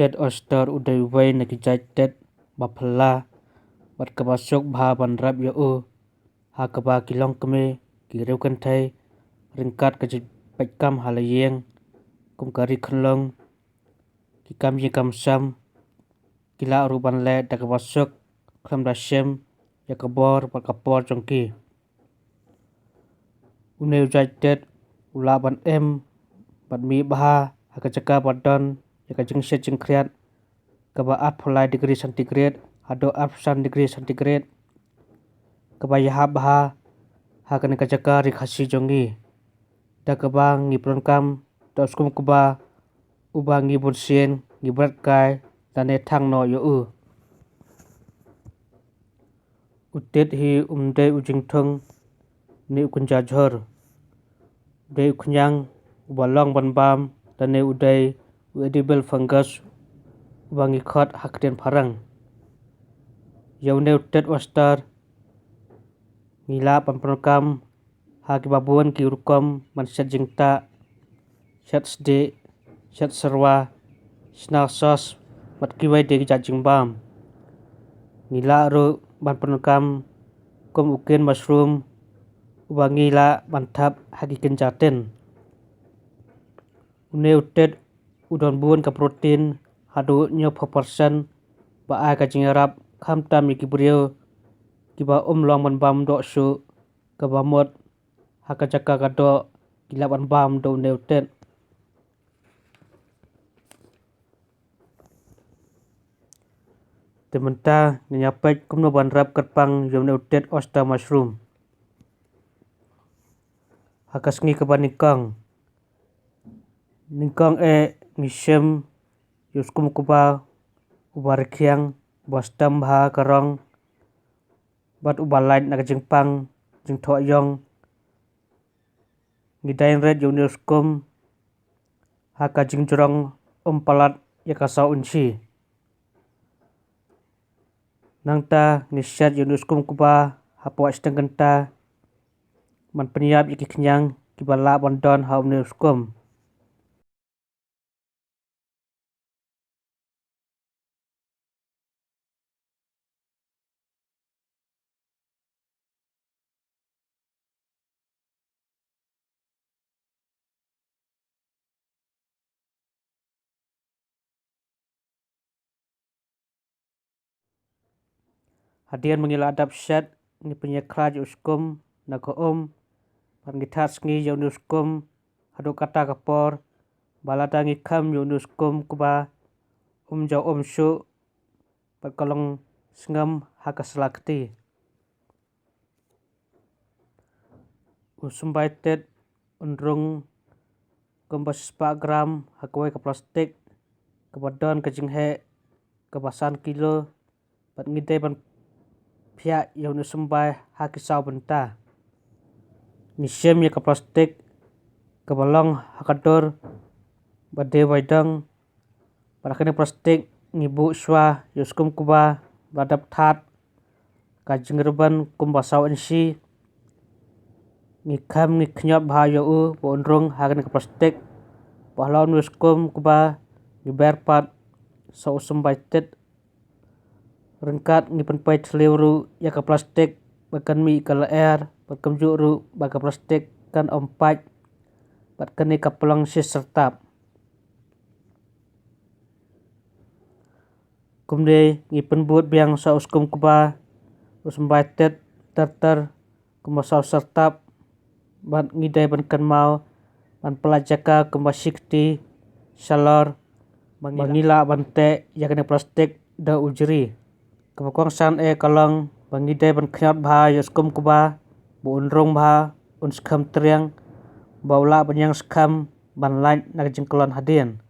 United Oyster udah way United Bapala bat kabasok bha banrap yo ha kaba kilong keme kireu kan thai ringkat ka pekam halayeng kum kari khlong kikam yikam sam kila ruban le da kabasok kham da shem yakabor bat kapor jongki United ulaban bat mi bha hakajaka badon yakajing shet jingkriat kaba 8 degree centigrade hado 8 degree centigrade kaba yahab ha hakan kajaka rikhasi jongi da kaba ngipron kam toskum kaba ubangi bunsien ngibrat kai dane thang no yo utet hi umde ujing thong ni kunja jhor de uknyang balong banbam dane udai edible fungus ubangi khot hakten pharang United Oyster ngila pamprokam haki babuan ki urkom man set jingta set sde set serwa snail sauce mat kiwai de jajing bam ngila ro ban pamprokam kom uken mushroom ubangi la bantap haki kenjaten United udon buan ka protein hadu nyo proportion ba ai ka jingarap kham tam ki brio kiba long ban bam do su ka bamot hakajaka ka do kila ban bam do United tementa nyapek kumno ban rap katpang United Oyster mushroom hakasngi ka banikang ningkong ngisem yuskum kuba ubarkhiang bostam bha karong bat ubalain nak jingpang jingtho yong ngidain red uniskum haka jingjrong palat yakasau unchi nangta ngisyat uniskum kuba hapo astengenta man peniap iki kenyang kibala bondon ha uniskum hadian mengiladap set ni punya kraj uskum nakoom pangitas ngi yunuskum hadu kata kapor baladangi kam yunuskum kuba jau su perkolong sengam hakaslakti usumbaitet undrung kombas 4 gram hakwai ke plastik kebadon kejinghe kebasan kilo bat ngite ban pihak yang nusumbai hakisau benta nisem ya ke plastik kebalong hakador bade waidang parakene plastik ngibu swa yuskum kuba badap that kajingreban kumbasau ensi ngikam ngiknyot bahayo bondrong hakan ke plastik pahlawan yuskum kuba ngiberpat sausum baitet rengkat ngipen pait selewru ya ke plastik bakan mi kala air bakam juru baka plastik kan ompat batkan ni kapelang sis sertap kumde ngipen buat biang sauskum kuba usum baitet terter kumbasau sertap ban ngidai ban kan mau ban pelajaka kumbasikti salor bangila bante yakne plastik da ujri kebakong san kalong bangidai ban khyat bha yuskum kuba bu unrong bha unskam triang baula banyang skam ban lain nak jingklon hadian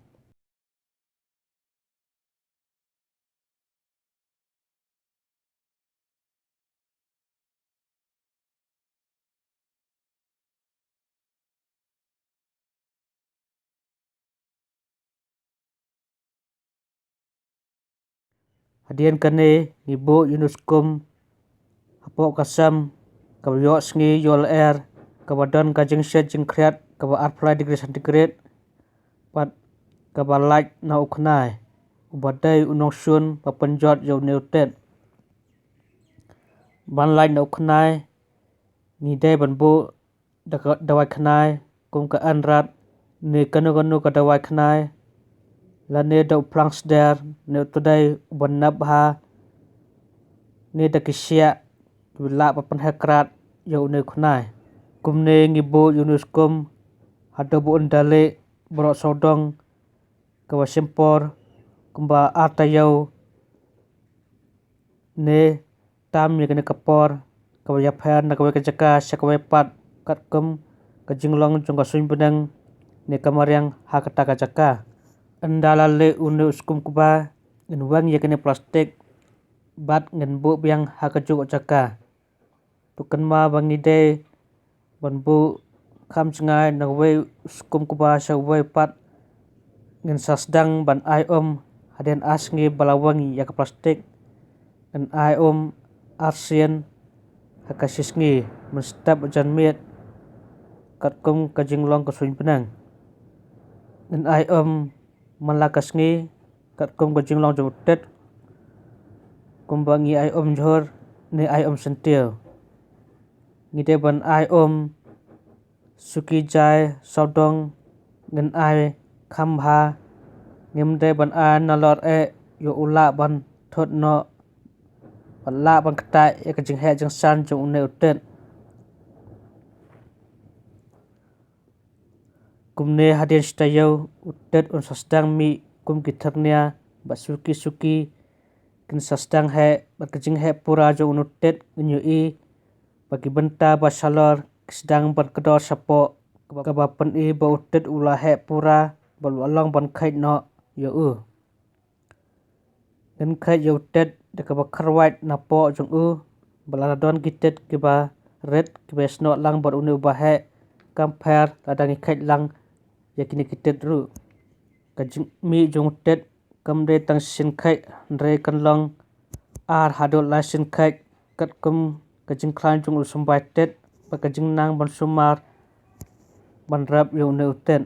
hadian kane ibu yunuskum hapo kasam kabyo sngi yol air kabadon kajing shet jingkriat kaba 8 degree centigrade pat kaba light na uknai ubadai unong sun papenjot yo neutet ban lai no khnai ngidai ban bo dawai khnai kum ka anrat ne kanu ka dawai khnai la ne do planks der ne tudai ban nabha ne da kisya la papan hakrat yo ne khnai kum ne ngibo yunuskum hado bu undale bro sodong kawa sempor kumba artayo ne tam ye kene kapor kawa yaphan na kawa kajaka sakwa pat kat kum kajinglong jong ka suin benang ne kamaryang hakata kajaka andala le unu uskum kuba ngan ye kene plastik bat ngan bu biang hakajuk jaka tukan ma bangide ban bu kham chngai na we uskum kuba sa we pat ngan sasdang ban ai haden asngi balawangi yak plastik ngan ai arsian hakasisngi menstab jan miet katkum kajinglong kasuin penang ngan ai malakasngi katkum kajinglong jotet kumbangi ai jhor ne ai sentil ngide ban ai suki jai sodong ngan ai khamha ngimde ban an nalor yo ula ban thot no ban la ban kata e kajing he jang san jong ne utet kumne hadin stayo utet on sasdang mi kum kitharnia ba suki kin sasdang he ba kajing he pura jong utet nyu i bagi benta ba salor sedang ban kedor sapo ka pen i ba utet ula he pura bal along ban khait no yo dan khait yo utet de ka ba kharwait na po jong bala don gitet ke ba red ke ba sno lang bar unu ba he compare ladang khait lang yakini kitet ru ka mi jong utet kamde tang sin khait re kan long ar hadol la sin khait kat kum kajing klan jong usumbai tet ba kajing nang ban sumar ban rap yo ne utet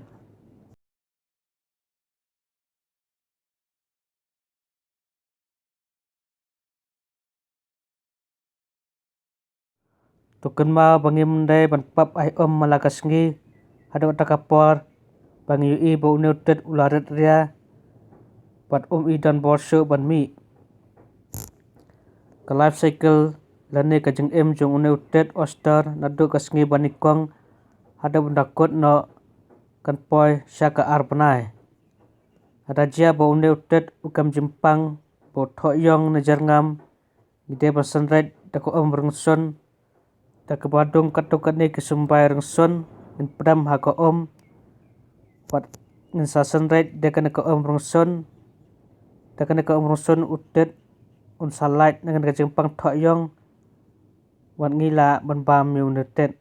tukan ma bangim dai ban pap ai malakasngi hado takapor bangi i bo ne utet ularet ria pat i dan borso ban mi ka life cycle lane kajing jong ne utet oster nadu kasngi banikong hado bendakot no kan poi syaka arbanai Raja bo unde utet ukam jimpang bo thoyong na jarngam gide basanret dako rungson dak badung katukat ne kesumbai rungson in pram ha ko pat in sasanret dekan ko rungson dekan ko rungson utet un salat dengan jimpang thoyong wan ngila ban bam yu utet